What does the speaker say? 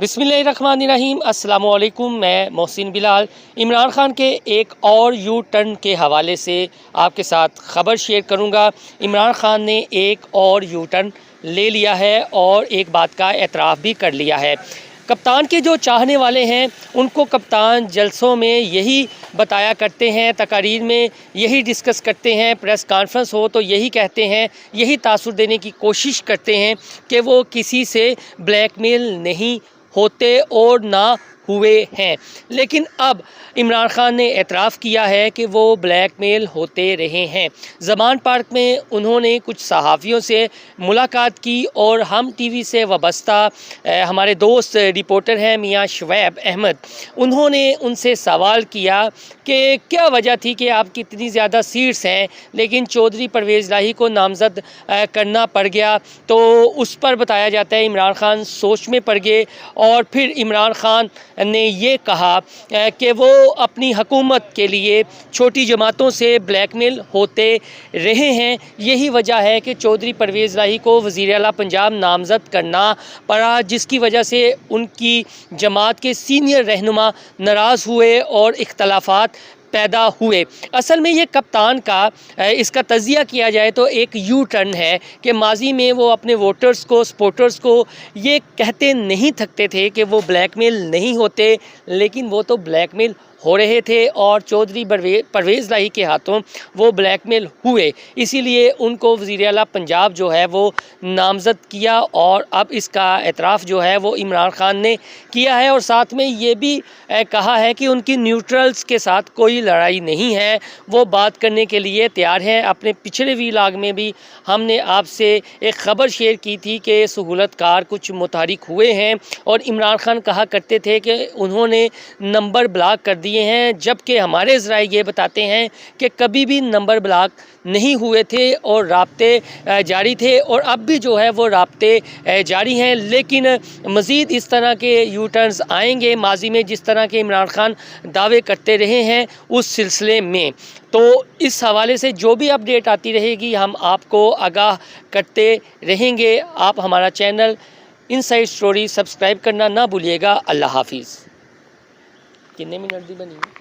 बिस्मिल्लाहिर्रहमानिर्रहीम अस्सलाम वालेकुम। मैं मोहसिन बिलाल इमरान खान के एक और यू टर्न के हवाले से आपके साथ ख़बर शेयर करूंगा। इमरान खान ने एक और यू टर्न ले लिया है और एक बात का एतराफ़ भी कर लिया है। कप्तान के जो चाहने वाले हैं उनको कप्तान जलसों में यही बताया करते हैं, तकारीर में यही डिस्कस करते हैं, प्रेस कॉन्फ्रेंस हो तो यही कहते हैं, यही तासुर देने की कोशिश करते हैं कि वो किसी से ब्लैकमेल नहीं होते और ना हुए हैं। लेकिन अब इमरान खान ने एतराफ़ किया है कि वो ब्लैकमेल होते रहे हैं। ज़मान पार्क में उन्होंने कुछ सहाफ़ियों से मुलाकात की और हम टीवी से वाबस्ता हमारे दोस्त रिपोर्टर हैं मियाँ शुएब अहमद, उन्होंने उनसे सवाल किया कि क्या वजह थी कि आपकी इतनी ज़्यादा सीट्स हैं लेकिन चौधरी परवेज़ इलाही को नामज़द करना पड़ गया। तो उस पर बताया जाता है इमरान खान सोच में पड़ गए और फिर इमरान खान ने ये कहा कि वो अपनी हुकूमत के लिए छोटी जमातों से ब्लैकमेल होते रहे हैं। यही वजह है कि चौधरी परवेज़ इलाही को वज़ीर आला पंजाब नामज़द करना पड़ा, जिसकी वजह से उनकी जमात के सीनियर रहनुमा नाराज़ हुए और इख्तलाफात पैदा हुए। असल में ये कप्तान का इसका तज़िया किया जाए तो एक यू टर्न है कि माजी में वो अपने वोटर्स को, सपोर्टर्स को ये कहते नहीं थकते थे कि वो ब्लैकमेल नहीं होते, लेकिन वो तो ब्लैकमेल हो रहे थे और चौधरी परवेज़ इलाही के हाथों वो ब्लैकमेल हुए। इसीलिए उनको वज़ीर आला पंजाब जो है वो नामज़द किया और अब इसका एतराफ़ जो है वो इमरान खान ने किया है और साथ में ये भी कहा है कि उनकी न्यूट्रल्स के साथ कोई लड़ाई नहीं है, वो बात करने के लिए तैयार हैं। अपने पिछले व्लॉग में भी हमने आपसे एक ख़बर शेयर की थी कि सहूलतकार कुछ मुतहरिक हुए हैं और इमरान खान कहा करते थे कि उन्होंने नंबर ब्लॉक कर दिए हैं, जबकि हमारे ज़राए ये बताते हैं कि कभी भी नंबर ब्लॉक नहीं हुए थे और राब्ते जारी थे और अब भी जो है वो राब्ते जारी हैं। लेकिन मज़ीद इस तरह के यू टर्न्स आएंगे माजी में जिस तरह के इमरान खान दावे करते रहे हैं उस सिलसिले में। तो इस हवाले से जो भी अपडेट आती रहेगी हम आपको आगाह करते रहेंगे। आप हमारा चैनल इनसाइड स्टोरी सब्सक्राइब करना ना भूलिएगा। अल्लाह हाफिज़। कितने मिनट दी बनी?